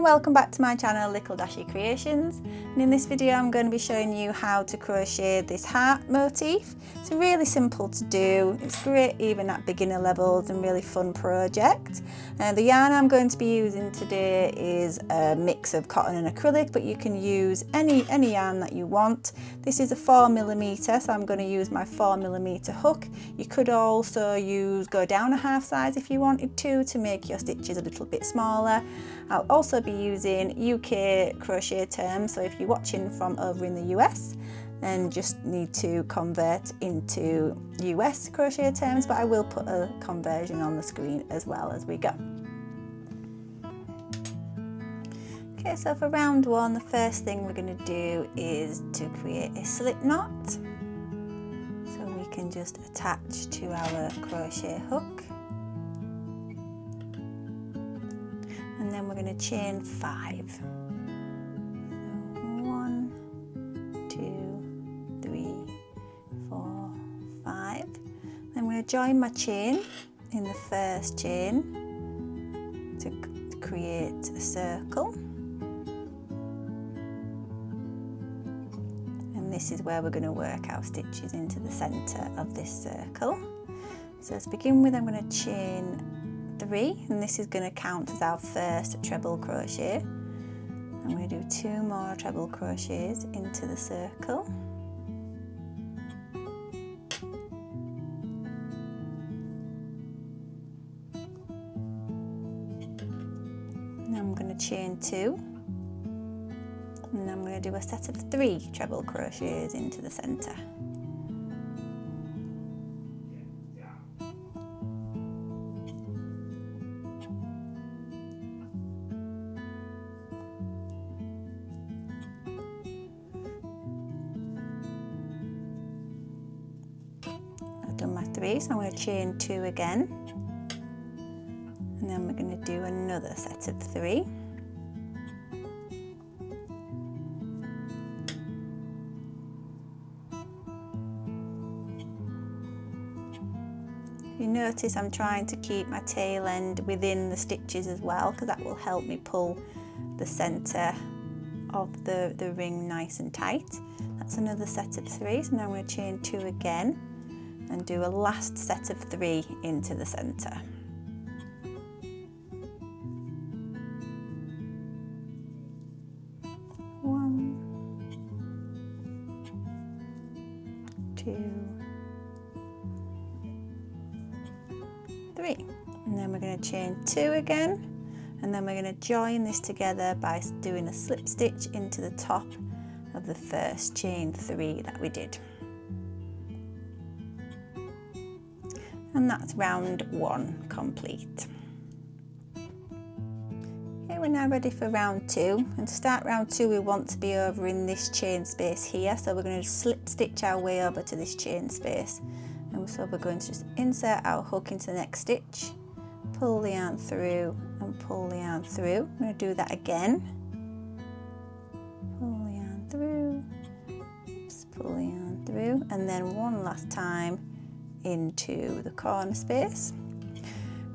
welcome back to my channel Lickle Dashy Creations, and in this video I'm going to be showing you how to crochet this heart motif. It's really simple to do, it's great even at beginner levels and really fun project. The yarn I'm going to be using today is a mix of cotton and acrylic, but you can use any yarn that you want. This is a 4mm, so I'm going to use my 4mm hook. You could also go down a half size if you wanted to make your stitches a little bit smaller. I'll also be using UK crochet terms, so if you're watching from over in the US, then just need to convert into US crochet terms, but I will put a conversion on the screen as well as we go. Okay, so for round one, the first thing we're going to do is to create a slip knot. So we can just attach to our crochet hook. And then we're going to chain 5. So 1, 2, 3, 4, 5. Then I'm going to join my chain in the first chain to create a circle. And this is where we're going to work our stitches into the centre of this circle. So to begin with, I'm going to chain 3, and this is going to count as our first treble crochet. I'm going to do 2 more treble crochets into the circle. And I'm going to chain 2, and I'm going to do a set of 3 treble crochets into the centre. Done my 3, so I'm going to chain 2 again, and then we're going to do another set of 3. You notice I'm trying to keep my tail end within the stitches as well, because that will help me pull the centre of the ring nice and tight. That's another set of 3, so now I'm going to chain 2 again and do a last set of 3 into the centre. One, 2, 3, and then we're going to chain 2 again, and then we're going to join this together by doing a slip stitch into the top of the first chain 3 that we did. And that's round 1 complete. Okay, we're now ready for round 2, and to start round 2 we want to be over in this chain space here, so we're going to slip stitch our way over to this chain space, and so we're going to just insert our hook into the next stitch, pull the yarn through and pull the yarn through. I'm going to do that again, pull the yarn through, oops, pull the yarn through, and then one last time into the corner space.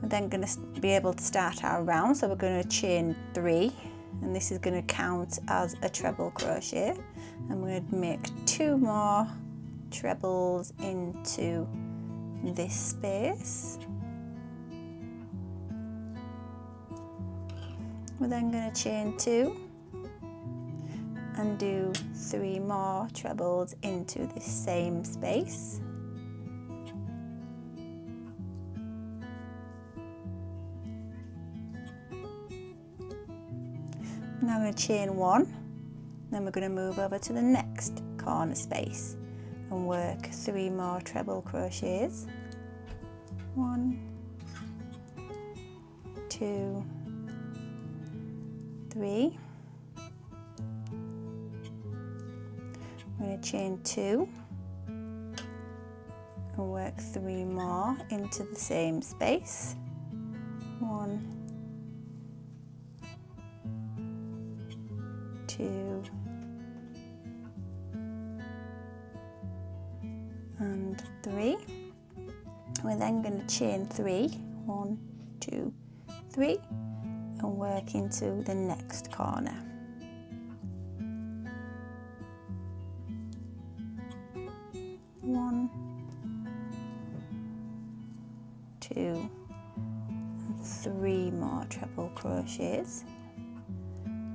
We're then going to be able to start our round, so we're going to chain 3, and this is going to count as a treble crochet, and we're going to make 2 more trebles into this space. We're then going to chain 2 and do 3 more trebles into this same space. Now I'm going to chain 1, then we're going to move over to the next corner space and work 3 more treble crochets. 1, 2, 3. I'm going to chain 2 and work 3 more into the same space. 1, 2, and 3. We're then going to chain 3, 1, 2, 3, and work into the next corner. One, two, and three more treble crochets.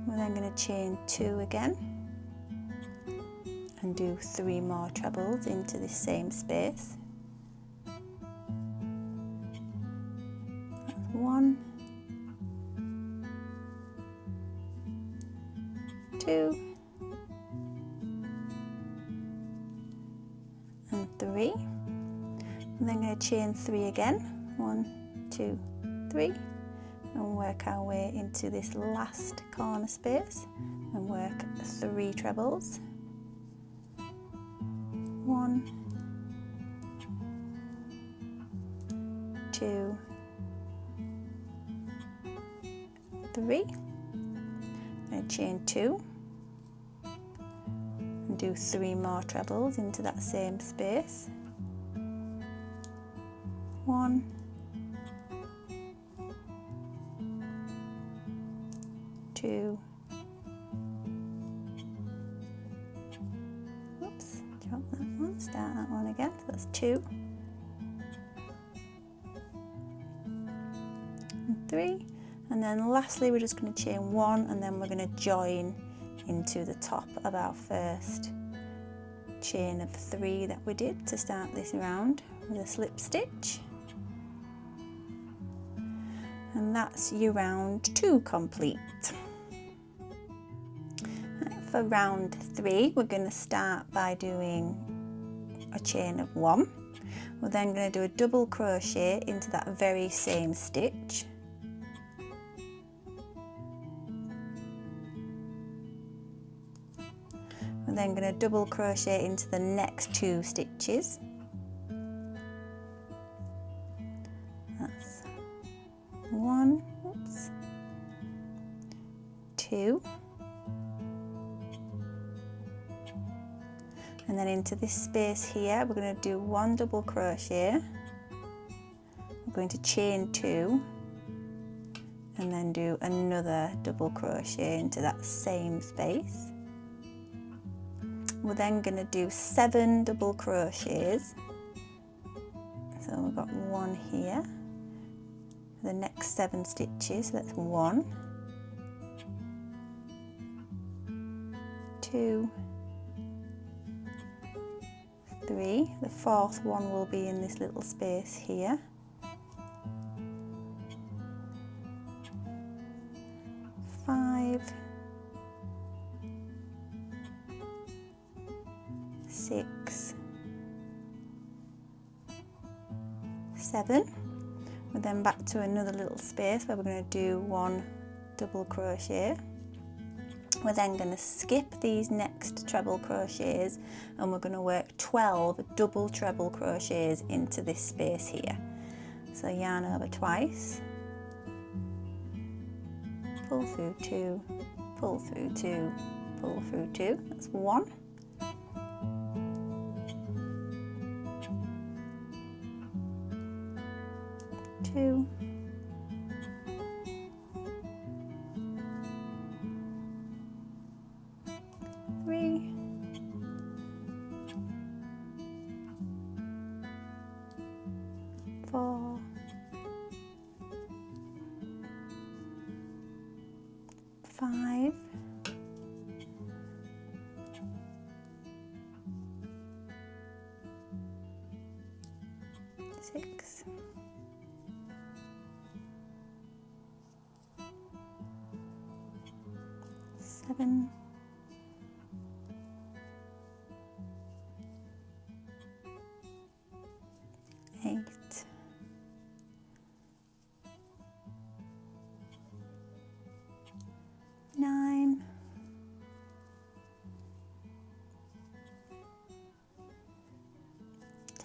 We're then going to chain 2 again and do 3 more trebles into the same space. That's 1, 2, and 3. And then going to chain 3 again. 1, 2, 3, and work our way into this last corner space and work 3 trebles. 1, 2, 3. And chain 2 and do 3 more trebles into that same space. 1, 2, oops, drop that one, start that one again, so that's 2, and 3, and then lastly we're just going to chain 1 and then we're going to join into the top of our first chain of 3 that we did to start this round with a slip stitch. And that's your round 2 complete. For round 3, we're going to start by doing a chain of 1. We're then going to do a double crochet into that very same stitch. We're then going to double crochet into the next 2 stitches. That's 1, oops, 2, and then into this space here we're going to do 1 double crochet, we're going to chain 2 and then do another double crochet into that same space. We're then going to do 7 double crochets, so we've got 1 here, the next 7 stitches, so that's 1, 2, 3, the 4th one will be in this little space here, 5, 6, 7. We're then back to another little space where we're going to do 1 double crochet. We're then going to skip these next treble crochets and we're going to work 12 double treble crochets into this space here. So yarn over twice, pull through 2, pull through 2, pull through 2, that's 1. 2, 3, 4, 5, 6, 7, 8, 9,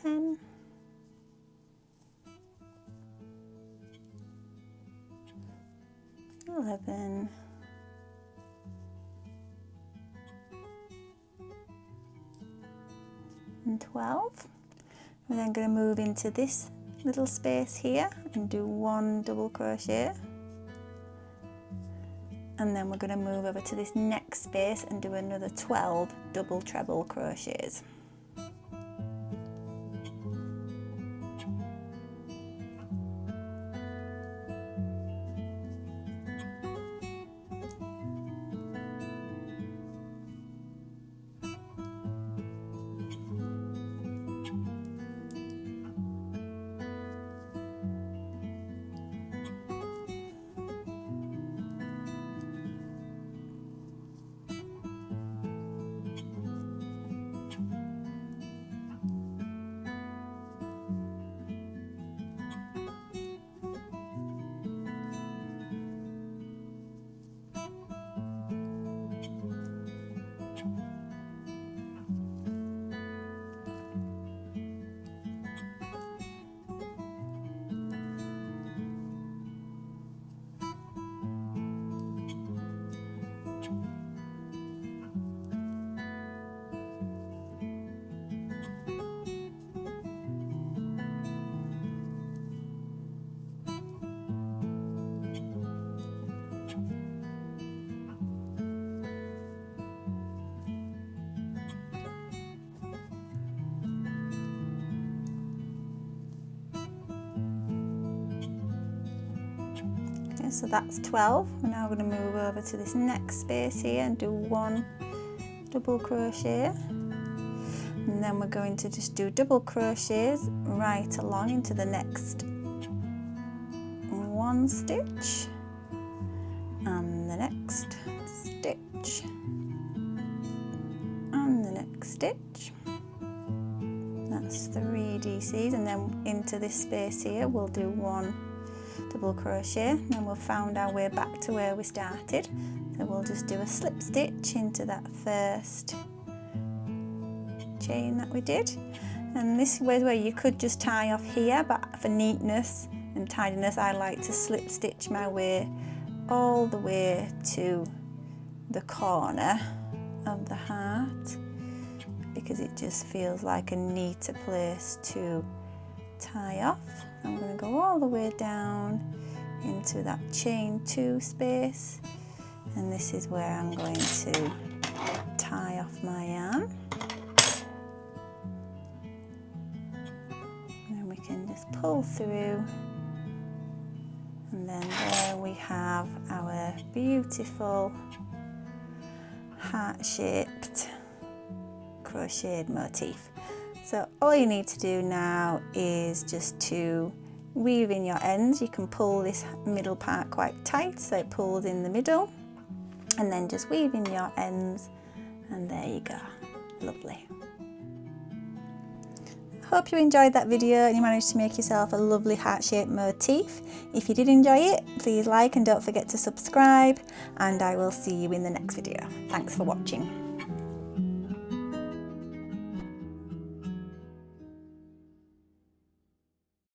10, 11, 12. We're then going to move into this little space here and do 1 double crochet, and then we're going to move over to this next space and do another 12 double treble crochets. So that's 12. We're now going to move over to this next space here and do 1 double crochet, and then we're going to just do double crochets right along into the next 1 stitch and the next stitch and the next stitch. That's 3 DCs, and then into this space here we'll do 1 double crochet, and then we've found our way back to where we started, so we'll just do a slip stitch into that first chain that we did. And this is where you could just tie off here, but for neatness and tidiness I like to slip stitch my way all the way to the corner of the heart, because it just feels like a neater place to tie off. I'm going to go all the way down into that chain 2 space, and this is where I'm going to tie off my yarn. And then we can just pull through, and then there we have our beautiful heart-shaped crocheted motif. So all you need to do now is just to weave in your ends. You can pull this middle part quite tight so it pulls in the middle, and then just weave in your ends, and there you go. Lovely. Hope you enjoyed that video and you managed to make yourself a lovely heart-shaped motif. If you did enjoy it, please like and don't forget to subscribe, and I will see you in the next video. Thanks for watching.